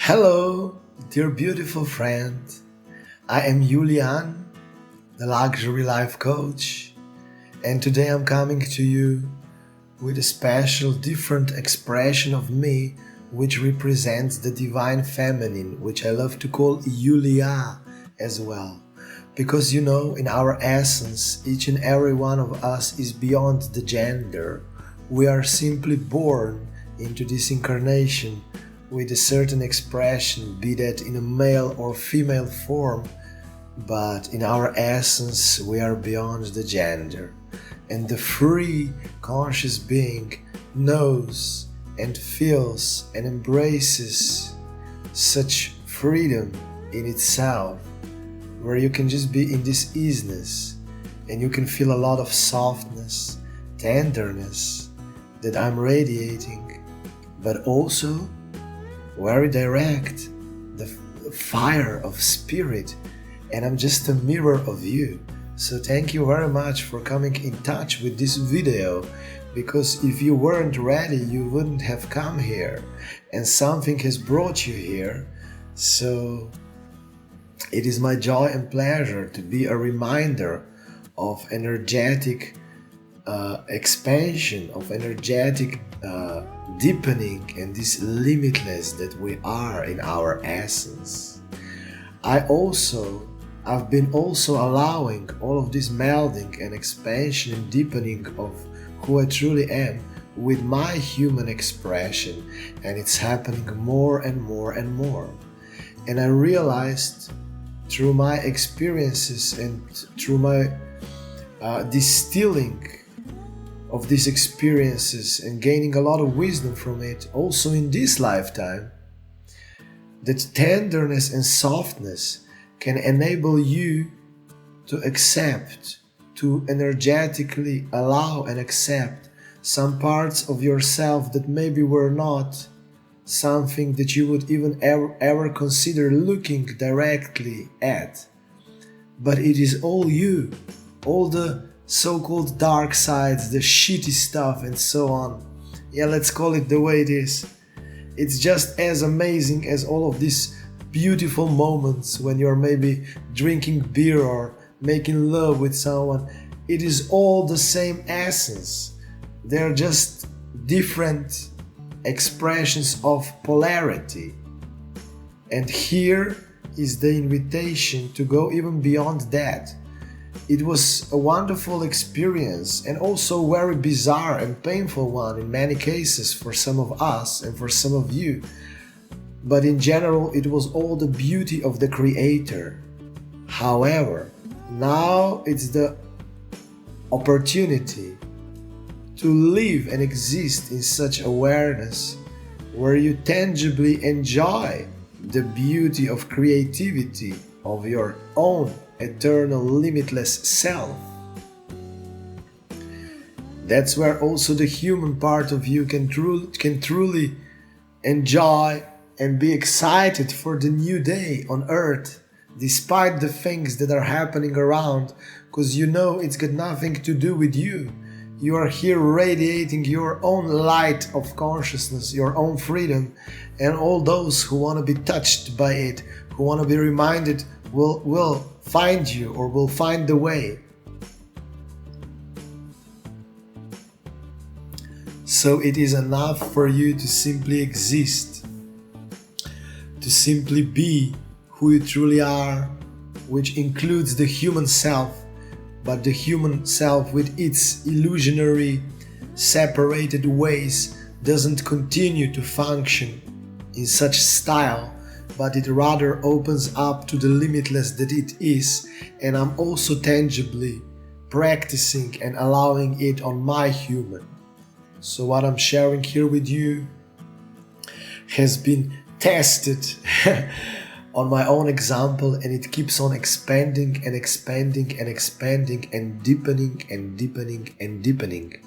Hello, dear beautiful friend. I am Julian, the luxury life coach, and today I'm coming to you with a special, different expression of me which represents the divine feminine, which I love to call Julia as well. Because in our essence, each and every one of us is beyond the gender. We are simply born into this incarnation with a certain expression, be that in a male or female form, but in our essence we are beyond the gender. And the free conscious being knows and feels and embraces such freedom in itself, where you can just be in this easiness and you can feel a lot of softness, tenderness that I'm radiating, but also very direct, the fire of spirit, and I'm just a mirror of you. So thank you very much for coming in touch with this video, because if you weren't ready you wouldn't have come here, and something has brought you here. So it is my joy and pleasure to be a reminder of energetic expansion, of energetic deepening, and this limitless that we are in our essence. I've been also allowing all of this melding and expansion and deepening of who I truly am with my human expression, and it's happening more and more and more. And I realized through my experiences and through my distilling of these experiences and gaining a lot of wisdom from it, also in this lifetime, that tenderness and softness can enable you to accept, to energetically allow and accept some parts of yourself that maybe were not something that you would even ever consider looking directly at. But it is all you, all the so-called dark sides, the shitty stuff and so on. Yeah, let's call it the way it is. It's just as amazing as all of these beautiful moments when you're maybe drinking beer or making love with someone. It is all the same essence. They're just different expressions of polarity. And here is the invitation to go even beyond that. It was a wonderful experience, and also a very bizarre and painful one in many cases for some of us and for some of you. But in general, it was all the beauty of the Creator. However, now it's the opportunity to live and exist in such awareness where you tangibly enjoy the beauty of creativity of your own eternal limitless self. That's where also the human part of you can truly enjoy and be excited for the new day on earth, despite the things that are happening around, because it's got nothing to do with you. You are here radiating your own light of consciousness, your own freedom, and all those who want to be touched by it, who want to be reminded, will find you or will find the way. So it is enough for you to simply exist, to simply be who you truly are, which includes the human self, but the human self with its illusionary, separated ways doesn't continue to function in such style, but it rather opens up to the limitless that it is, and I'm also tangibly practicing and allowing it on my human. So what I'm sharing here with you has been tested on my own example, and it keeps on expanding and expanding and expanding and deepening and deepening and deepening.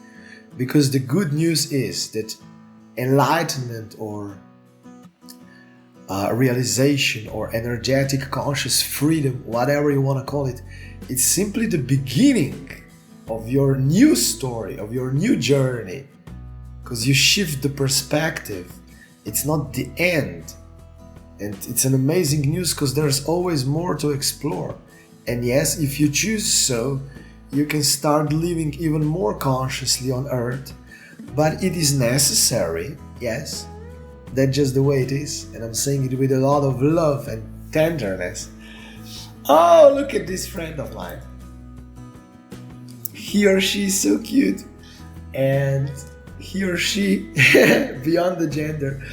Because the good news is that enlightenment or realization or energetic conscious freedom, whatever you want to call it, it's simply the beginning of your new story, of your new journey, because you shift the perspective. It's not the end. And it's an amazing news because there's always more to explore. And yes, if you choose so, you can start living even more consciously on Earth. But it is necessary, yes. That's just the way it is. And I'm saying it with a lot of love and tenderness. Oh, look at this friend of mine. He or she is so cute. And he or she, beyond the gender,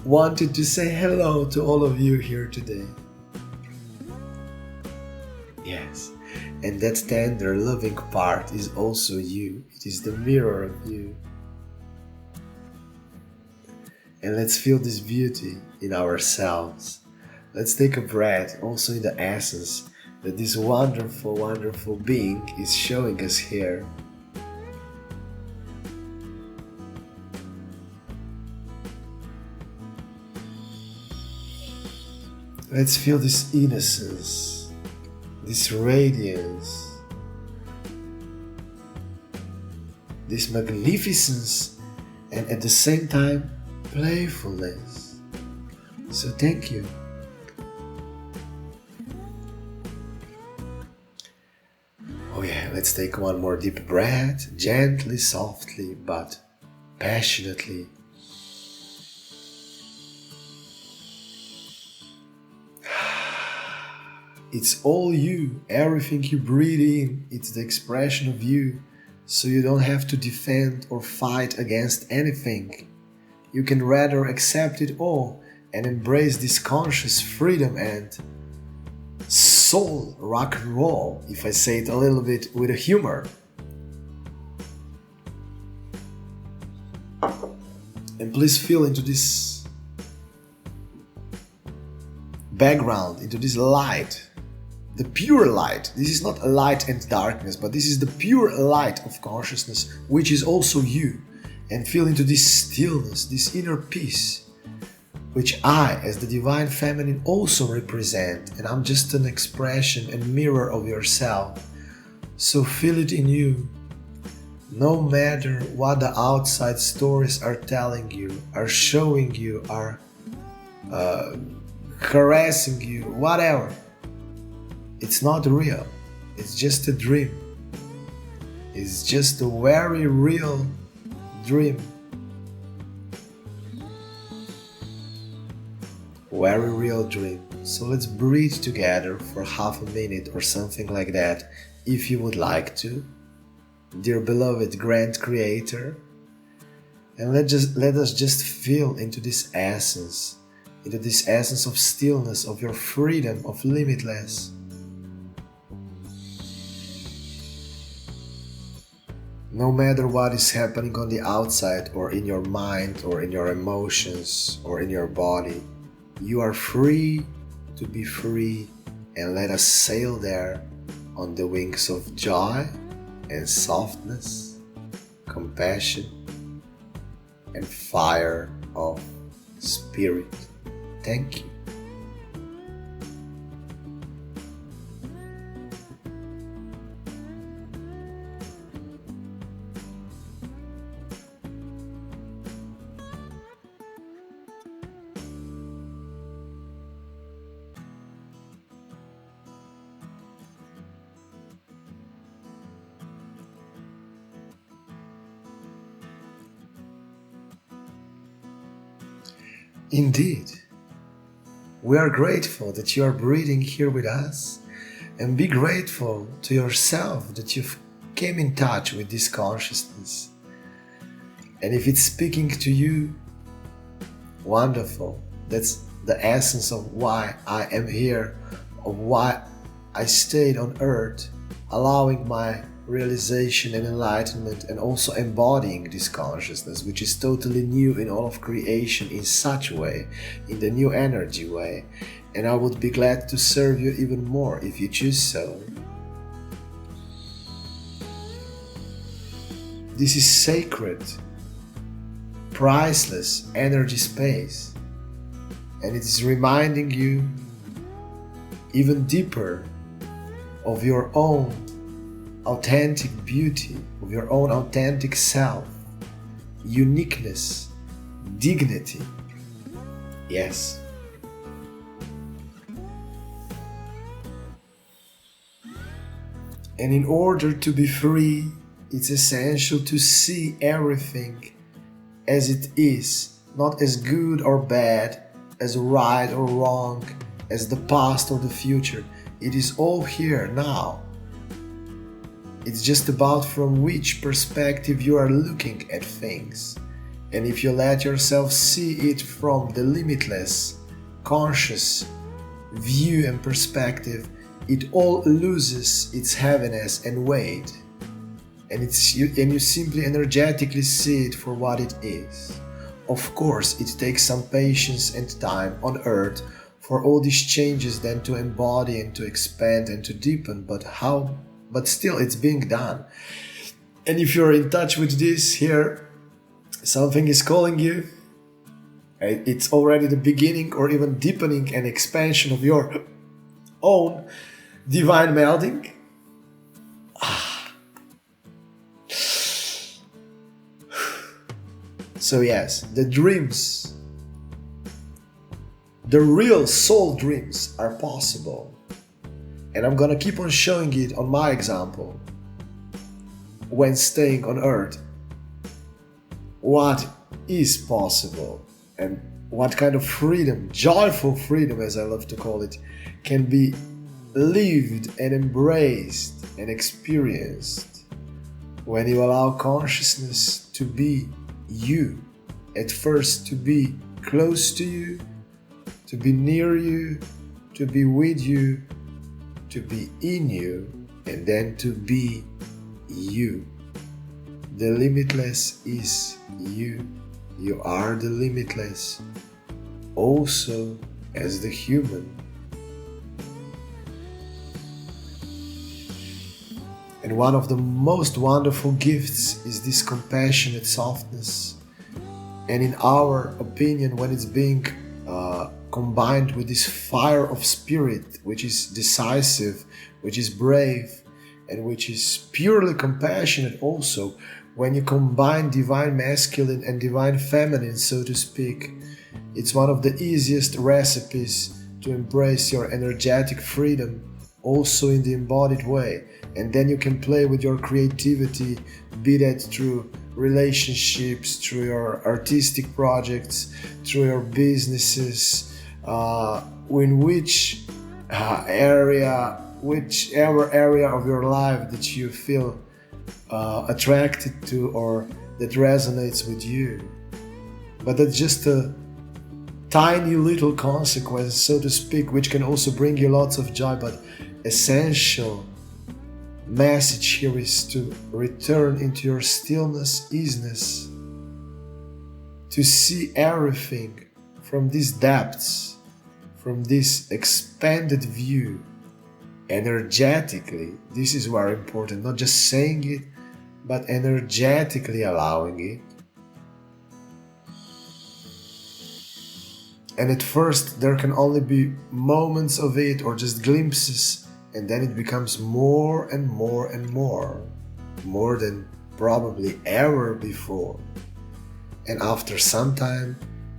wanted to say hello to all of you here today. Yes, and that tender, loving part is also you. It is the mirror of you. And let's feel this beauty in ourselves. Let's take a breath also in the essence that this wonderful, wonderful being is showing us here. Let's feel this innocence, this radiance, this magnificence, and at the same time, playfulness. So thank you. Oh yeah, let's take one more deep breath, gently, softly, but passionately. It's all you, everything you breathe in, it's the expression of you, so you don't have to defend or fight against anything. You can rather accept it all and embrace this conscious freedom and soul rock and roll, if I say it a little bit with a humor. And please feel into this background, into this light. The pure light. This is not a light and darkness, but this is the pure light of consciousness, which is also you. And feel into this stillness, this inner peace, which I, as the Divine Feminine, also represent. And I'm just an expression and mirror of yourself. So feel it in you. No matter what the outside stories are telling you, are showing you, are caressing you, whatever. It's not real. It's just a dream. It's just a very real dream. Very real dream. So let's breathe together for half a minute or something like that, if you would like to. Dear beloved Grand Creator. And let us just feel into this essence of stillness, of your freedom, of limitless. No matter what is happening on the outside or in your mind or in your emotions or in your body, you are free to be free, and let us sail there on the wings of joy and softness, compassion and fire of spirit. Thank you. Indeed, we are grateful that you are breathing here with us, and be grateful to yourself that you've came in touch with this consciousness. And if it's speaking to you, wonderful. That's the essence of why I am here, of why I stayed on earth, allowing my realization and enlightenment, and also embodying this consciousness, which is totally new in all of creation, in such way, in the new energy way. And I would be glad to serve you even more if you choose so. This is sacred, priceless energy space, and it is reminding you even deeper of your own authentic beauty, of your own authentic self, uniqueness, dignity, Yes. And in order to be free, it's essential to see everything as it is, not as good or bad, as right or wrong, as the past or the future. It is all here now. It's just about from which perspective you are looking at things. And if you let yourself see it from the limitless, conscious view and perspective, it all loses its heaviness and weight. And you simply energetically see it for what it is. Of course, it takes some patience and time on earth for all these changes then to embody and to expand and to deepen, but still it's being done. And if you're in touch with this here, something is calling you. It's already the beginning or even deepening and expansion of your own divine melding. So yes, the dreams, the real soul dreams are possible. And I'm gonna keep on showing it on my example when staying on earth. What is possible and what kind of freedom, joyful freedom as I love to call it, can be lived and embraced and experienced when you allow consciousness to be you, at first to be close to you, to be near you, to be with you, to be in you, and then to be you. The limitless is you. You are the limitless, also as the human. And one of the most wonderful gifts is this compassionate softness. And in our opinion, when it's being combined with this fire of spirit, which is decisive, which is brave, and which is purely compassionate also, when you combine divine masculine and divine feminine, so to speak, it's one of the easiest recipes to embrace your energetic freedom also in the embodied way. And then you can play with your creativity, be that through relationships, through your artistic projects, through your businesses, in whichever area of your life that you feel attracted to or that resonates with you. But that's just a tiny little consequence, so to speak, which can also bring you lots of joy. But essential message here is to return into your stillness, easiness, to see everything from these depths, from this expanded view, energetically. This is very important, not just saying it, but energetically allowing it. And at first there can only be moments of it or just glimpses, and then it becomes more and more and more than probably ever before. And after some time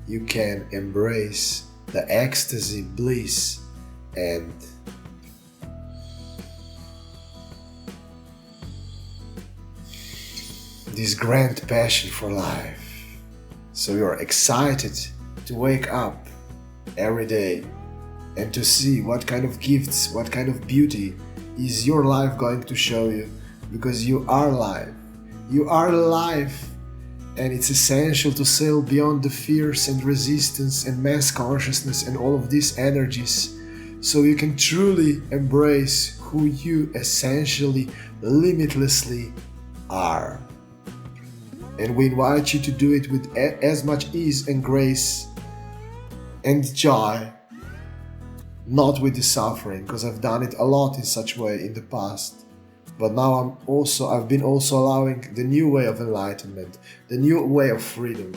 you can embrace the ecstasy, bliss, and this grand passion for life. So you're excited to wake up every day and to see what kind of gifts, what kind of beauty is your life going to show you, because you are life. You are life, and it's essential to sail beyond the fears and resistance and mass consciousness and all of these energies, so you can truly embrace who you essentially, limitlessly are. And we invite you to do it with as much ease and grace and joy, not with the suffering, because I've done it a lot in such way in the past. But now I've been also allowing the new way of enlightenment, the new way of freedom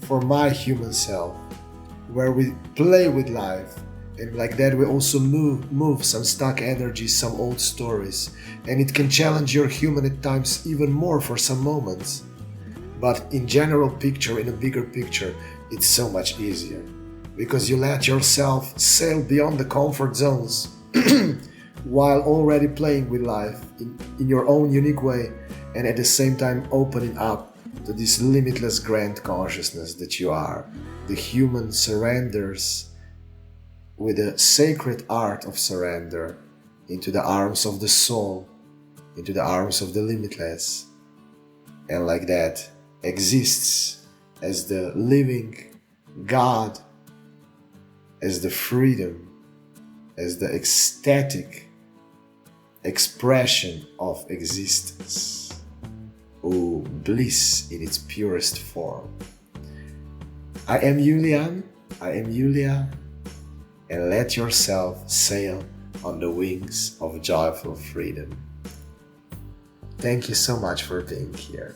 for my human self, where we play with life, and like that we also move some stuck energies, some old stories, and it can challenge your human at times even more for some moments. But in general picture, in a bigger picture, it's so much easier. because you let yourself sail beyond the comfort zones while already playing with life in your own unique way, and at the same time opening up to this limitless grand consciousness that you are. The human surrenders with the sacred art of surrender into the arms of the soul, into the arms of the limitless, and like that exists as the living God, as the freedom, as the ecstatic expression of existence. Oh, bliss in its purest form. I am Julian, I am Julia, and let yourself sail on the wings of joyful freedom. Thank you so much for being here.